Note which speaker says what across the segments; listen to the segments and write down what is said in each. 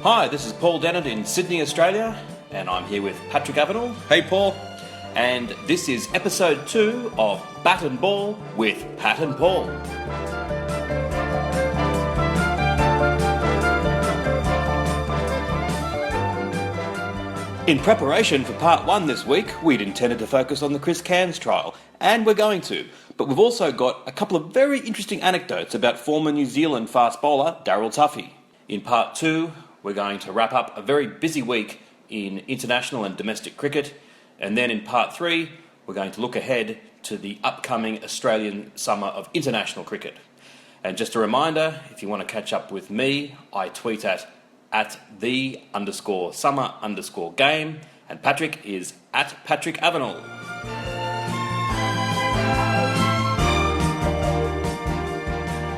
Speaker 1: Hi, this is Paul Dennett in Sydney, Australia, and I'm here with Patrick Avenel.
Speaker 2: Hey, Paul.
Speaker 1: And this is episode 2 of Bat and Ball with Pat and Paul. In preparation for part 1 this week, we'd intended to focus on the Chris Cairns trial, and we're going to. But we've also got a couple of very interesting anecdotes about former New Zealand fast bowler Daryl Tuffey. In part 2, we're going to wrap up a very busy week in international and domestic cricket, and then in part 3, we're going to look ahead to the upcoming Australian summer of international cricket. And just a reminder, if you want to catch up with me, I tweet at @the_summer_game, and Patrick is at Patrick Avenel.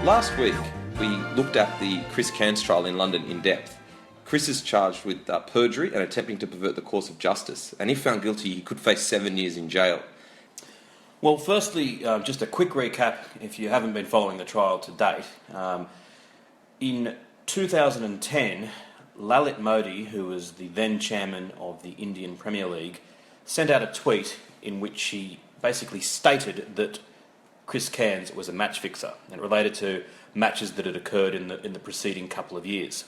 Speaker 2: Last week, we looked at the Chris Cairns trial in London in depth. Chris is charged with perjury and attempting to pervert the course of justice, and if found guilty, he could face 7 years in jail.
Speaker 1: Well, firstly, just a quick recap, if you haven't been following the trial to date. In 2010, Lalit Modi, who was the then chairman of the Indian Premier League, sent out a tweet in which she basically stated that Chris Cairns was a match fixer, and it related to matches that had occurred in the preceding couple of years.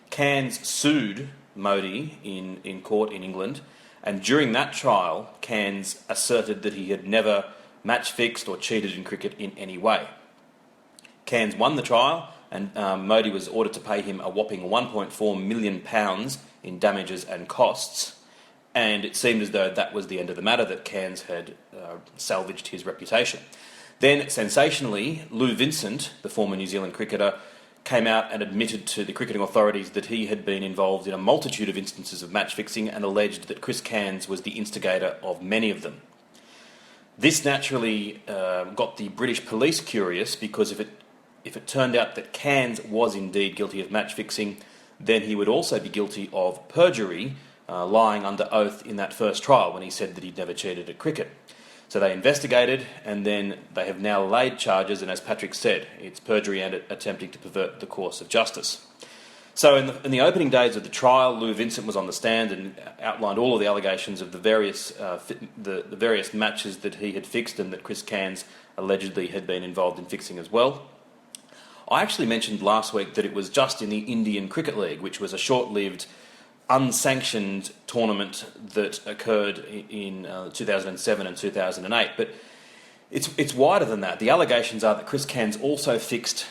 Speaker 1: Cairns sued Modi in court in England, and during that trial, Cairns asserted that he had never match fixed or cheated in cricket in any way. Cairns won the trial, and Modi was ordered to pay him a whopping £1.4 million in damages and costs, and it seemed as though that was the end of the matter, that Cairns had salvaged his reputation. Then, sensationally, Lou Vincent, the former New Zealand cricketer, came out and admitted to the cricketing authorities that he had been involved in a multitude of instances of match fixing and alleged that Chris Cairns was the instigator of many of them. This naturally got the British police curious, because if it turned out that Cairns was indeed guilty of match fixing, then he would also be guilty of perjury, lying under oath in that first trial when he said that he'd never cheated at cricket. So they investigated, and then they have now laid charges, and as Patrick said, it's perjury and attempting to pervert the course of justice. So in the opening days of the trial, Lou Vincent was on the stand and outlined all of the allegations of the various matches that he had fixed and that Chris Cairns allegedly had been involved in fixing as well. I actually mentioned last week that it was just in the Indian Cricket League, which was a short-lived, unsanctioned tournament that occurred in 2007 and 2008, but it's wider than that. The allegations are that Chris Cairns also fixed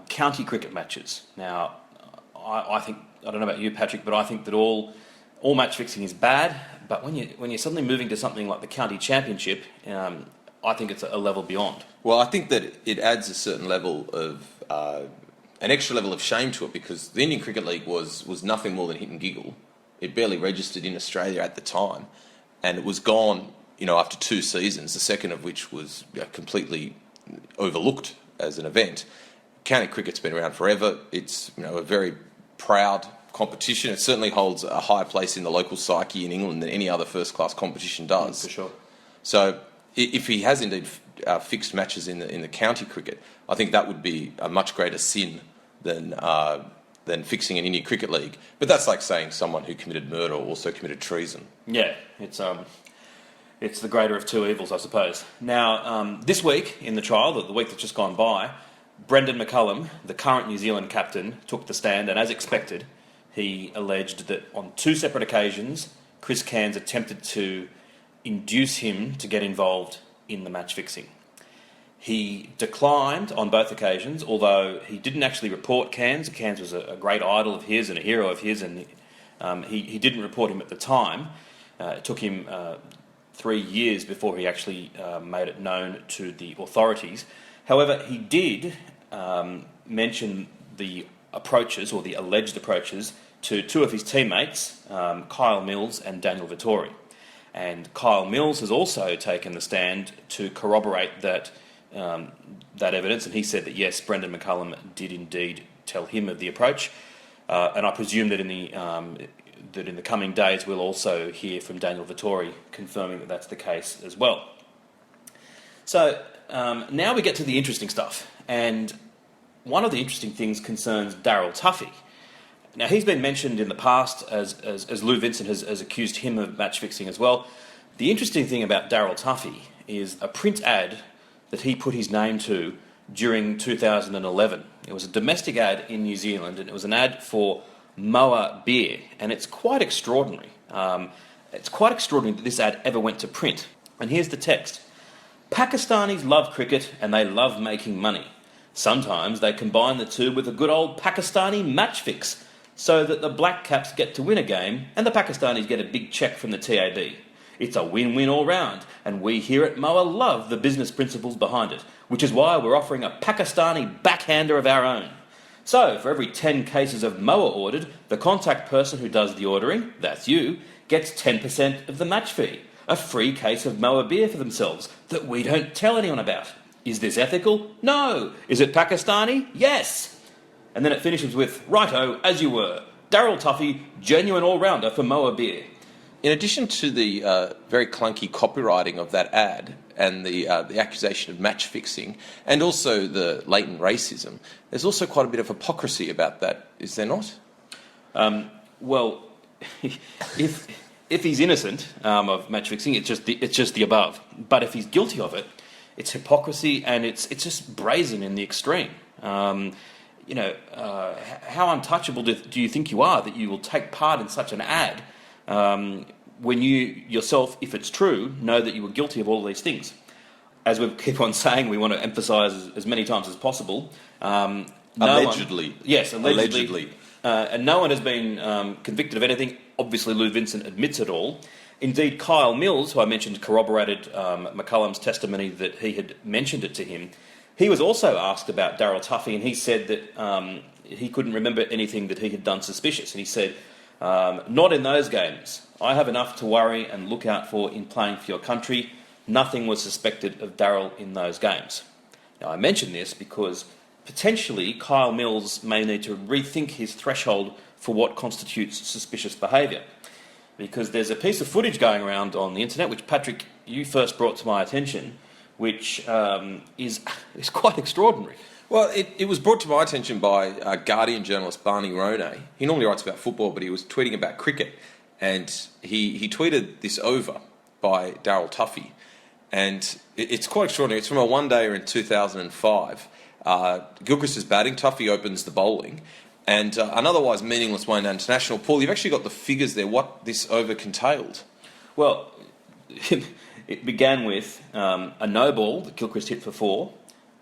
Speaker 1: county cricket matches. Now, I think, I don't know about you, Patrick, but I think that all match fixing is bad, but when you're suddenly moving to something like the county championship, I think it's a level beyond.
Speaker 2: Well, I think that it adds a certain level of an extra level of shame to it, because the Indian Cricket League was nothing more than hit and giggle. It barely registered in Australia at the time, and it was gone, after 2 seasons, the second of which was completely overlooked as an event. County cricket's been around forever. It's a very proud competition. It certainly holds a higher place in the local psyche in England than any other first-class competition does.
Speaker 1: For sure.
Speaker 2: So if he has indeed fixed matches in the county cricket, I think that would be a much greater sin than fixing an Indian Cricket League. But that's like saying someone who committed murder also committed treason.
Speaker 1: Yeah, it's the greater of two evils, I suppose. Now, this week in the trial, the week that's just gone by, Brendan McCullum, the current New Zealand captain, took the stand, and as expected, he alleged that on 2 separate occasions, Chris Cairns attempted to induce him to get involved in the match fixing. He declined on both occasions, although he didn't actually report Cairns. Cairns was a great idol of his and a hero of his, and he didn't report him at the time. It took him 3 years before he actually made it known to the authorities. However, he did mention the approaches, or the alleged approaches, to 2 of his teammates, Kyle Mills and Daniel Vittori. And Kyle Mills has also taken the stand to corroborate that evidence, and he said that yes, Brendan McCullum did indeed tell him of the approach, and I presume that in the coming days we'll also hear from Daniel Vittori confirming that that's the case as well. So now we get to the interesting stuff, and one of the interesting things concerns Daryl Tuffey. Now, he's been mentioned in the past as Lou Vincent has accused him of match fixing as well. The interesting thing about Daryl Tuffey is a print ad that he put his name to during 2011. It was a domestic ad in New Zealand, and it was an ad for Moa beer, and it's quite extraordinary. It's quite extraordinary that this ad ever went to print. And here's the text. Pakistanis love cricket and they love making money. Sometimes they combine the two with a good old Pakistani match fix so that the Black Caps get to win a game and the Pakistanis get a big cheque from the TAB. It's a win-win all round, and we here at Moa love the business principles behind it, which is why we're offering a Pakistani backhander of our own. So, for every 10 cases of Moa ordered, the contact person who does the ordering, that's you, gets 10% of the match fee. A free case of Moa beer for themselves that we don't tell anyone about. Is this ethical? No. Is it Pakistani? Yes. And then it finishes with, righto, as you were. Daryl Tuffey, genuine all-rounder for Moa beer.
Speaker 2: In addition to the very clunky copywriting of that ad and the accusation of match fixing and also the latent racism, there's also quite a bit of hypocrisy about that, is there not?
Speaker 1: Well, if he's innocent of match fixing, it's just the above. But if he's guilty of it, it's hypocrisy and it's just brazen in the extreme. How untouchable do you think you are that you will take part in such an ad when you yourself, if it's true, know that you were guilty of all of these things? As we keep on saying, we want to emphasise as many times as possible.
Speaker 2: Allegedly.
Speaker 1: Yes, allegedly. And no one has been convicted of anything. Obviously, Lou Vincent admits it all. Indeed, Kyle Mills, who I mentioned, corroborated McCullum's testimony that he had mentioned it to him. He was also asked about Daryl Tuffey, and he said that he couldn't remember anything that he had done suspicious. And he said, not in those games. I have enough to worry and look out for in playing for your country. Nothing was suspected of Daryl in those games. Now, I mention this because potentially Kyle Mills may need to rethink his threshold for what constitutes suspicious behaviour. Because there's a piece of footage going around on the internet, which, Patrick, you first brought to my attention, which is quite extraordinary.
Speaker 2: Well, it was brought to my attention by Guardian journalist Barney Ronay. He normally writes about football, but he was tweeting about cricket. And he tweeted this over by Daryl Tuffey. And it's quite extraordinary. It's from a one-dayer in 2005. Gilchrist is batting, Tuffey opens the bowling. And an otherwise meaningless one international. Paul, you've actually got the figures there, what this over contailed.
Speaker 1: Well, it began with a no ball that Gilchrist hit for 4,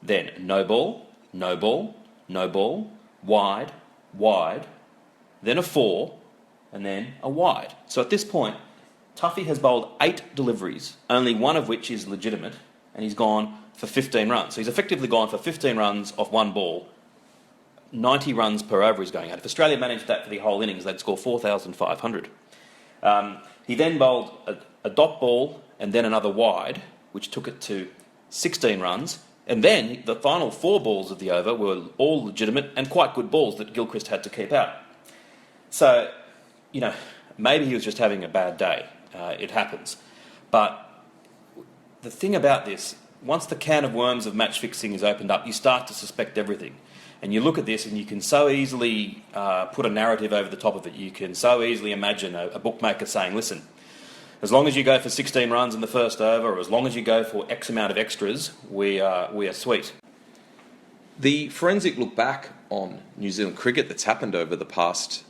Speaker 1: then no ball, no ball, no ball, wide, wide, then a 4, and then a wide. So at this point, Tuffey has bowled 8 deliveries, only one of which is legitimate, and he's gone for 15 runs. So he's effectively gone for 15 runs off one ball. 90 runs per over he's going at. If Australia managed that for the whole innings, they'd score 4,500. He then bowled a dot ball and then another wide, which took it to 16 runs. And then the final 4 balls of the over were all legitimate and quite good balls that Gilchrist had to keep out. So, maybe he was just having a bad day. It happens. But the thing about this, once the can of worms of match fixing is opened up, you start to suspect everything. And you look at this and you can so easily put a narrative over the top of it. You can so easily imagine a bookmaker saying, listen, as long as you go for 16 runs in the first over, or as long as you go for X amount of extras, we are sweet.
Speaker 2: The forensic look back on New Zealand cricket that's happened over the past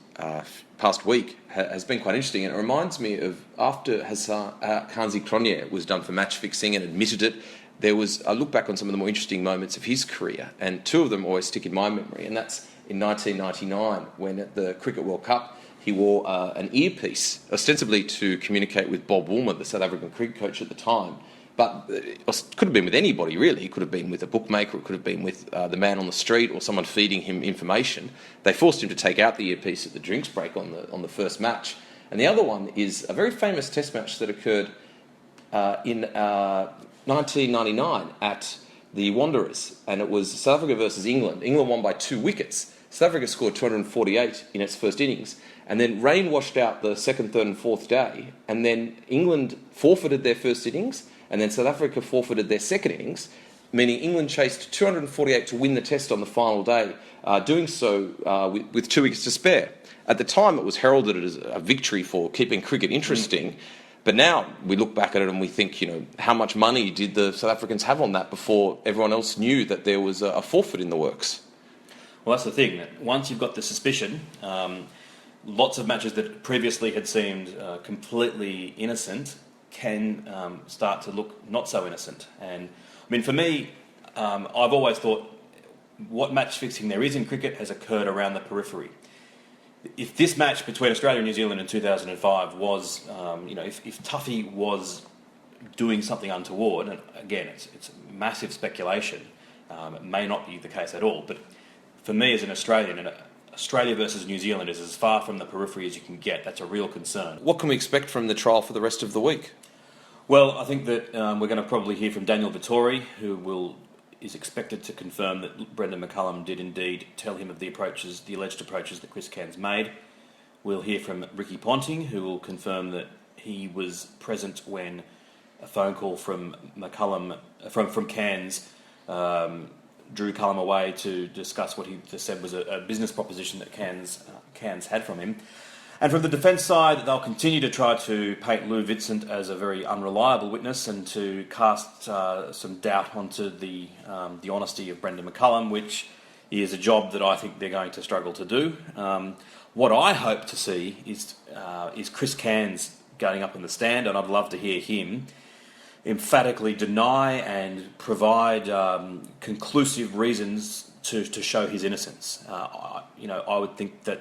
Speaker 2: week has been quite interesting, and it reminds me of after Kanzi Cronje was done for match fixing and admitted it. There was a look back on some of the more interesting moments of his career, and 2 of them always stick in my memory, and that's in 1999 when at the Cricket World Cup he wore an earpiece, ostensibly to communicate with Bob Woolmer, the South African cricket coach at the time. But it could have been with anybody, really. It could have been with a bookmaker, it could have been with the man on the street or someone feeding him information. They forced him to take out the earpiece at the drinks break on the first match. And the other one is a very famous test match that occurred in 1999 at the Wanderers, and it was South Africa versus England. England won by 2 wickets. South Africa scored 248 in its first innings, and then rain washed out the second, third and fourth day, and then England forfeited their first innings, and then South Africa forfeited their second innings, meaning England chased 248 to win the test on the final day, doing so with 2 wickets to spare. At the time, it was heralded as a victory for keeping cricket interesting. But now we look back at it and we think, how much money did the South Africans have on that before everyone else knew that there was a forfeit in the works?
Speaker 1: Well, that's the thing. That once you've got the suspicion, lots of matches that previously had seemed completely innocent can start to look not so innocent. And I mean, for me, I've always thought what match fixing there is in cricket has occurred around the periphery. If this match between Australia and New Zealand in 2005 was, if Tuffey was doing something untoward, and again, it's massive speculation, it may not be the case at all, but for me as an Australian, Australia versus New Zealand is as far from the periphery as you can get. That's a real concern.
Speaker 2: What can we expect from the trial for the rest of the week?
Speaker 1: Well, I think that we're going to probably hear from Daniel Vittori, who is expected to confirm that Brendan McCullum did indeed tell him of the alleged approaches that Chris Cairns made. We'll hear from Ricky Ponting, who will confirm that he was present when a phone call from McCullum, from Cairns, drew Cullum away to discuss what he just said was a business proposition that Cairns had from him. And from the defence side, they'll continue to try to paint Lou Vincent as a very unreliable witness and to cast some doubt onto the honesty of Brendan McCullum, which is a job that I think they're going to struggle to do. What I hope to see is Chris Cairns going up in the stand, and I'd love to hear him emphatically deny and provide conclusive reasons to show his innocence. I would think that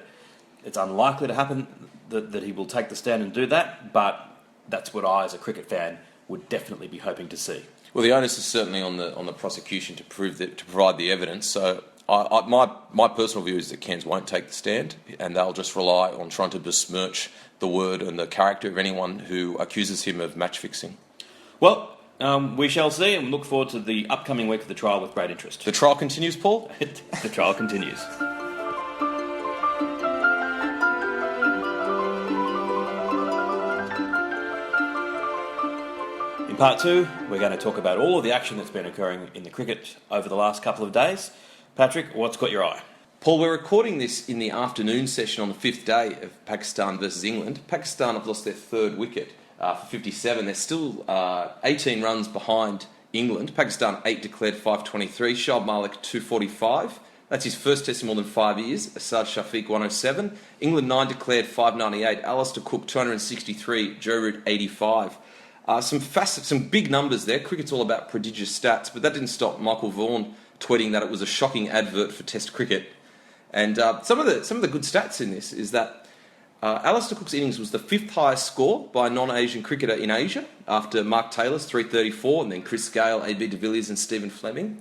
Speaker 1: it's unlikely to happen that he will take the stand and do that, but that's what I, as a cricket fan, would definitely be hoping to see.
Speaker 2: Well, the onus is certainly on the prosecution to provide the evidence. So my personal view is that Cairns won't take the stand, and they'll just rely on trying to besmirch the word and the character of anyone who accuses him of match fixing.
Speaker 1: Well, we shall see, and we look forward to the upcoming week of the trial with great interest.
Speaker 2: The trial continues, Paul?
Speaker 1: The trial continues. In part two, we're going to talk about all of the action that's been occurring in the cricket over the last couple of days. Patrick, what's got your eye?
Speaker 2: Paul, we're recording this in the afternoon session on the 5th day of Pakistan versus England. Pakistan have lost their 3rd wicket for 57. They're still 18 runs behind England. Pakistan 8 declared 523. Shoaib Malik 245. That's his first test in more than 5 years. Asad Shafiq 107. England 9 declared 598. Alistair Cook 263. Joe Root 85. Some big numbers there. Cricket's all about prodigious stats, but that didn't stop Michael Vaughan tweeting that it was a shocking advert for Test cricket. And some of the good stats in this is that Alistair Cook's innings was the 5th highest score by a non-Asian cricketer in Asia, after Mark Taylor's 334, and then Chris Gale, AB de Villiers and Stephen Fleming.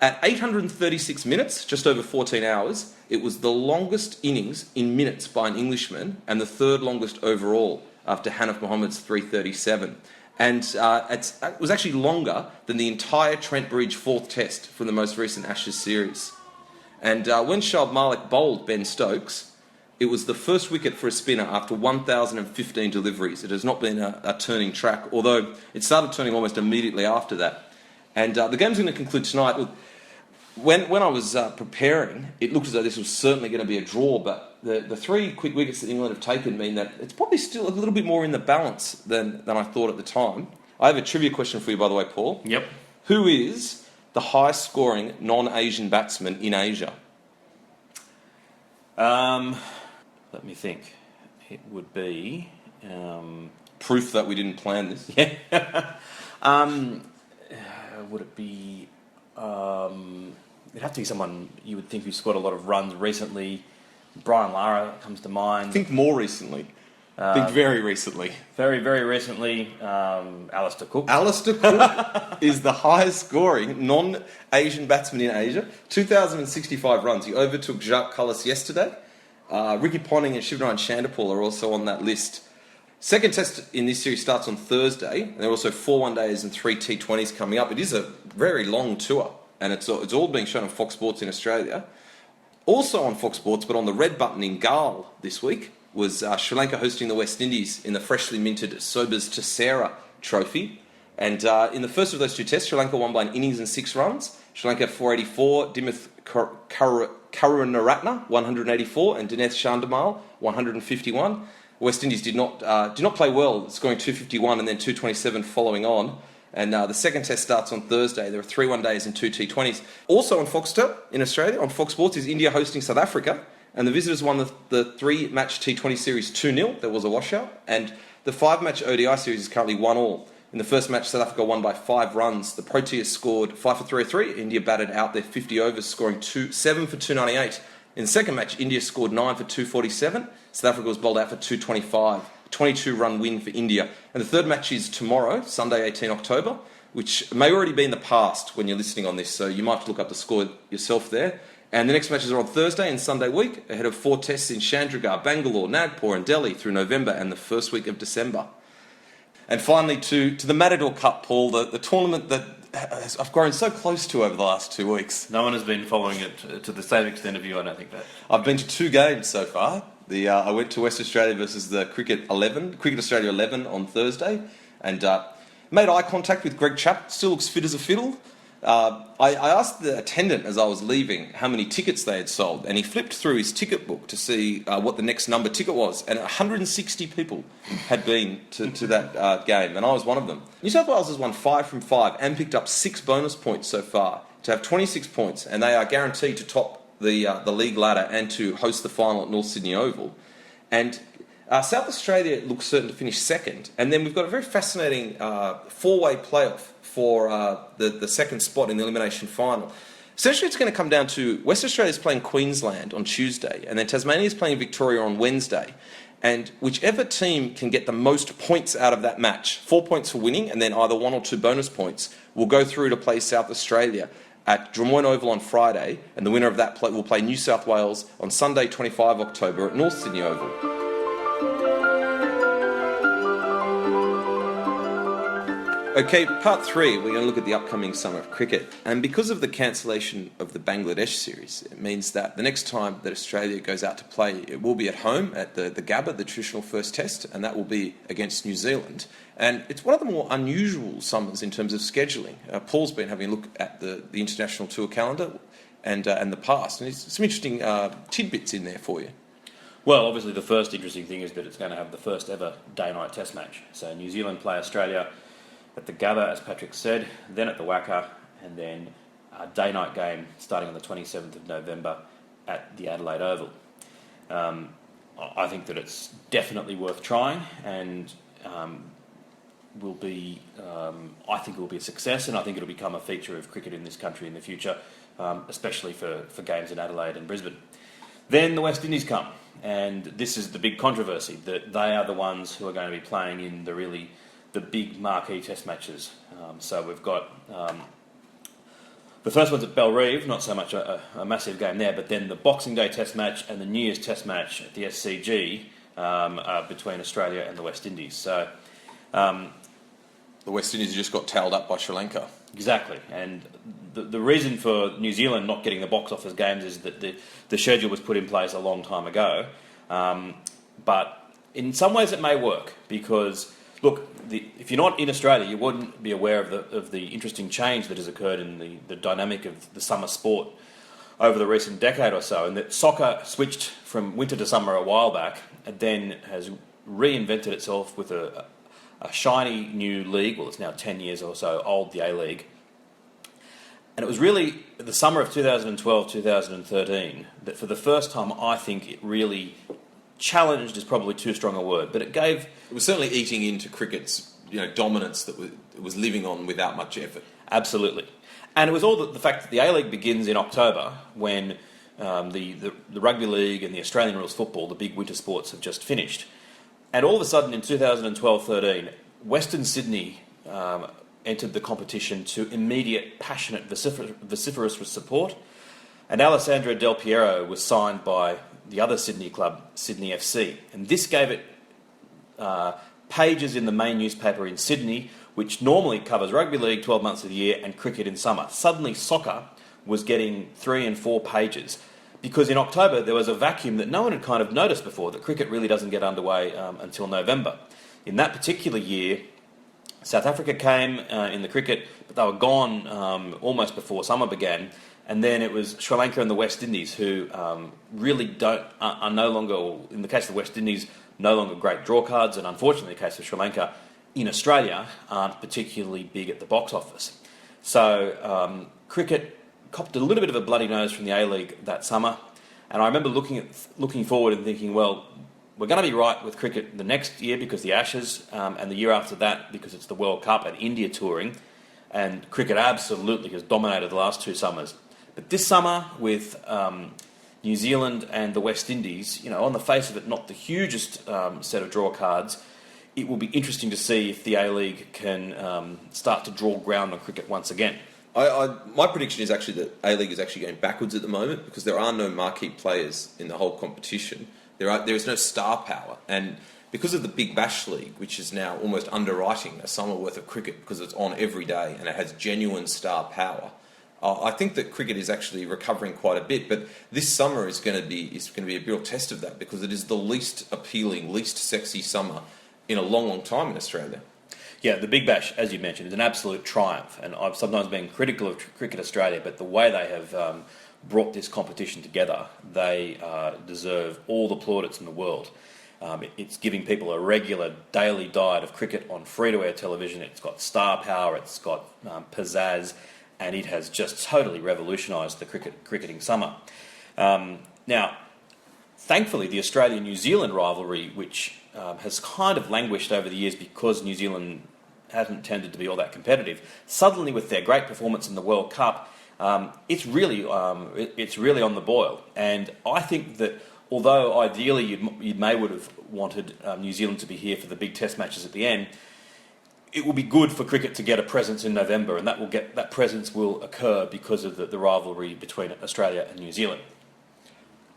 Speaker 2: At 836 minutes, just over 14 hours, it was the longest innings in minutes by an Englishman, and the 3rd longest overall, after Hanif Mohammed's 337. And it was actually longer than the entire Trent Bridge 4th test from the most recent Ashes series. And when Shoaib Malik bowled Ben Stokes, it was the first wicket for a spinner after 1,015 deliveries. It has not been a turning track, although it started turning almost immediately after that. And the game's going to conclude tonight. Look, when I was preparing, it looked as though this was certainly going to be a draw, but the 3 quick wickets that England have taken mean that it's probably still a little bit more in the balance than I thought at the time. I have a trivia question for you, by the way, Paul.
Speaker 1: Yep.
Speaker 2: Who is the highest scoring non-Asian batsman in Asia?
Speaker 1: Let me think. It would be...
Speaker 2: Proof that we didn't plan this.
Speaker 1: Yeah. Would it be... it'd have to be someone you would think who scored a lot of runs recently. Brian Lara comes to mind.
Speaker 2: Think more recently. Think very recently.
Speaker 1: Very, very recently, Alistair Cook.
Speaker 2: Alistair Cook is the highest scoring non-Asian batsman in Asia. 2,065 runs. He overtook Jacques Cullis yesterday. Ricky Ponting and Shivnarine Chanderpaul are also on that list. Second test in this series starts on Thursday. And there are also 4 one-days and 3 T20s coming up. It is a very long tour, and it's all being shown on Fox Sports in Australia. Also on Fox Sports, but on the red button in Galle this week, was Sri Lanka hosting the West Indies in the freshly minted Sobers Tessera Trophy. And in the first of those two tests, Sri Lanka won by an innings and 6 runs. Sri Lanka 484, Dimith Karunaratne 184, and Dennett Chandimal 151. West Indies did not play well, scoring 251 and then 227 following on. And the second test starts on Thursday. There are 3 one-days and 2 T20s. Also on Foxtel in Australia, on Fox Sports, is India hosting South Africa. And the visitors won the 3-match T20 series 2-0. There was a washout. And the 5-match ODI series is currently 1-1. In the first match, South Africa won by 5 runs. The Proteas scored 5 for 303. India batted out their 50 overs, scoring 7 for 298. In the second match, India scored 9 for 247. South Africa was bowled out for 225. 22-run win for India. And the third match is tomorrow, Sunday, 18 October, which may already be in the past when you're listening on this, so you might have to look up the score yourself there. And the next matches are on Thursday and Sunday week, ahead of 4 tests in Chandigarh, Bangalore, Nagpur and Delhi through November and the first week of December. And finally, to the Matador Cup, Paul, the tournament that I've grown so close to over the last 2 weeks.
Speaker 1: No one has been following it to the same extent of you, I don't think that.
Speaker 2: I've been to 2 games so far. I went to West Australia versus the Cricket Australia 11 on Thursday, and made eye contact with Greg Chapp. Still looks fit as a fiddle. I asked the attendant as I was leaving how many tickets they had sold, and he flipped through his ticket book to see what the next number ticket was, and 160 people had been to that game, and I was one of them. New South Wales has won 5 from 5 and picked up 6 bonus points so far to have 26 points, and they are guaranteed to top the league ladder and to host the final at North Sydney Oval. And South Australia looks certain to finish second, and then we've got a very fascinating 4-way playoff for the second spot in the elimination final. Essentially, it's going to come down to West Australia's playing Queensland on Tuesday, and then Tasmania's playing Victoria on Wednesday. And whichever team can get the most points out of that match, 4 points for winning, and then either 1 or 2 bonus points, will go through to play South Australia at Drummoyne Oval on Friday, and the winner of that will play New South Wales on Sunday, 25 October at North Sydney Oval. Okay, part 3, we're going to look at the upcoming summer of cricket. And because of the cancellation of the Bangladesh series, it means that the next time that Australia goes out to play, it will be at home at the Gabba, the traditional first test, and that will be against New Zealand. And it's one of the more unusual summers in terms of scheduling. Paul's been having a look at the international tour calendar and the past, and there's some interesting tidbits in there for you.
Speaker 1: Well, obviously the first interesting thing is that it's going to have the first ever day-night test match. So New Zealand play Australia at the Gabba, as Patrick said, then at the Wacker, and then a day-night game starting on the 27th of November at the Adelaide Oval. I think that it's definitely worth trying, and will be, I think it will be a success, and I think it'll become a feature of cricket in this country in the future, especially for games in Adelaide and Brisbane. Then the West Indies come, and this is the big controversy, that they are the ones who are going to be playing in the big marquee test matches. So we've got the first one's at Bellerive, not so much a massive game there, but then the Boxing Day test match and the New Year's test match at the SCG between Australia and the West Indies. So
Speaker 2: the West Indies just got towelled up by Sri Lanka.
Speaker 1: Exactly, and the reason for New Zealand not getting the box office games is that the schedule was put in place a long time ago. But in some ways it may work, because look, if you're not in Australia, you wouldn't be aware of the interesting change that has occurred in the dynamic of the summer sport over the recent decade or so, and that soccer switched from winter to summer a while back, and then has reinvented itself with a shiny new league. Well, it's now 10 years or so old, the A-League. And it was really the summer of 2012, 2013, that for the first time, I think it really challenged is probably too strong a word, but it
Speaker 2: was certainly eating into cricket's dominance that it was living on without much effort.
Speaker 1: Absolutely. And it was all the fact that the A-League begins in October, when the rugby league and the Australian rules football, the big winter sports, have just finished. And all of a sudden in 2012-13, Western Sydney entered the competition to immediate, passionate, vociferous support. And Alessandro Del Piero was signed by the other Sydney club, Sydney FC. And this gave it pages in the main newspaper in Sydney, which normally covers rugby league 12 months of the year and cricket in summer. Suddenly soccer was getting 3 and 4 pages, because in October there was a vacuum that no one had kind of noticed before, that cricket really doesn't get underway until November. In that particular year, South Africa came in the cricket, but they were gone almost before summer began. And then it was Sri Lanka and the West Indies, who really are no longer, or in the case of the West Indies, no longer great draw cards, and unfortunately, in the case of Sri Lanka, in Australia, aren't particularly big at the box office. So cricket copped a little bit of a bloody nose from the A-League that summer, and I remember looking forward and thinking, well, we're going to be right with cricket the next year because the Ashes, and the year after that because it's the World Cup and India touring, and cricket absolutely has dominated the last 2 summers. But this summer, with New Zealand and the West Indies, on the face of it, not the hugest set of draw cards, it will be interesting to see if the A-League can start to draw ground on cricket once again.
Speaker 2: My prediction is actually that A-League is actually going backwards at the moment because there are no marquee players in the whole competition. There is no star power, and because of the Big Bash League, which is now almost underwriting a summer worth of cricket because it's on every day and it has genuine star power, I think that cricket is actually recovering quite a bit. But this summer is going to be a real test of that because it is the least appealing, least sexy summer in a long, long time in Australia.
Speaker 1: Yeah, the Big Bash, as you mentioned, is an absolute triumph, and I've sometimes been critical of Cricket Australia, but the way they have brought this competition together, they deserve all the plaudits in the world. It's giving people a regular daily diet of cricket on free-to-air television. It's got star power, it's got pizzazz, and it has just totally revolutionised the cricketing summer. Now, thankfully, the Australia-New Zealand rivalry, which has kind of languished over the years because New Zealand hasn't tended to be all that competitive, suddenly with their great performance in the World Cup, it's really on the boil. And I think that although ideally you would have wanted New Zealand to be here for the big test matches at the end, it will be good for cricket to get a presence in November, and that presence will occur because of the rivalry between Australia and New Zealand.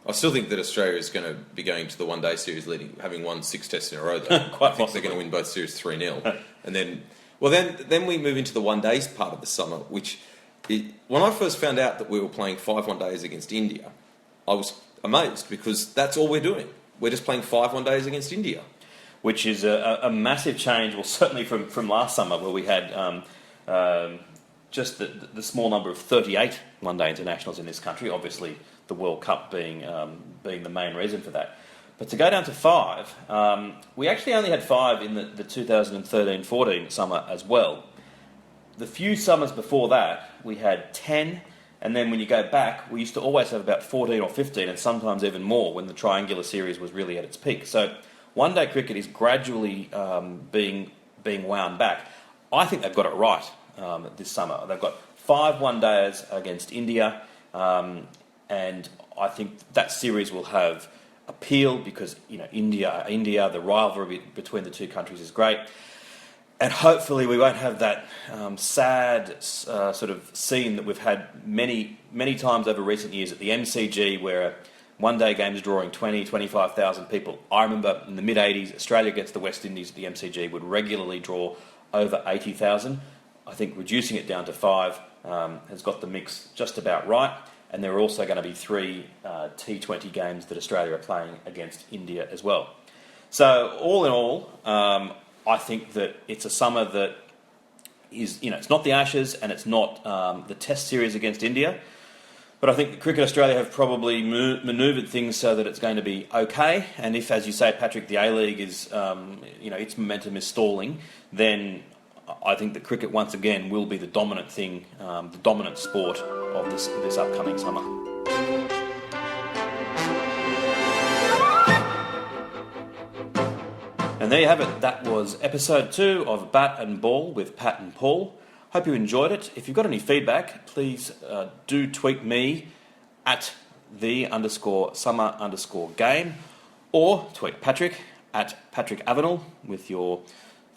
Speaker 2: I still think that Australia is going to be going to the one-day series, having won 6 tests in a row. Though.
Speaker 1: Quite
Speaker 2: I think they're going to win both series 3-0, and then we move into the one-days part of the summer. When I first found out that we were playing 5 one-days against India, I was amazed because that's all we're doing. We're just playing 5 one-days against India,
Speaker 1: which is a massive change. Well, certainly from last summer where we had just the small number of 38 one-day internationals in this country. Obviously, the World Cup being the main reason for that. But to go down to 5, we actually only had 5 in the 2013-14 summer as well. The few summers before that, we had 10, and then when you go back, we used to always have about 14 or 15, and sometimes even more when the triangular series was really at its peak. So one-day cricket is gradually being wound back. I think they've got it right this summer. They've got 5 one-days against India, and I think that series will have appeal because India, the rivalry between the two countries is great, and hopefully we won't have that sad sort of scene that we've had many times over recent years at the MCG, where a one-day game is drawing 25,000 people. I remember in the mid-'80s, Australia against the West Indies at the MCG would regularly draw over 80,000. I think reducing it down to 5 has got the mix just about right. And there are also going to be 3 T20 games that Australia are playing against India as well. So all in all, I think that it's a summer that is, it's not the Ashes and it's not the Test series against India. But I think that Cricket Australia have probably manoeuvred things so that it's going to be okay. And if, as you say, Patrick, the A-League is, its momentum is stalling, then I think that cricket once again will be the dominant thing, the dominant sport of this upcoming summer. And there you have it. That was episode 2 of Bat and Ball with Pat and Paul. Hope you enjoyed it. If you've got any feedback, please do tweet me at @the_summer_game, or tweet Patrick at Patrick Avenel with your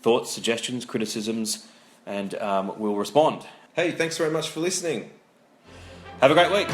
Speaker 1: thoughts, suggestions, criticisms, and we'll respond.
Speaker 2: Hey, thanks very much for listening.
Speaker 1: Have a great week.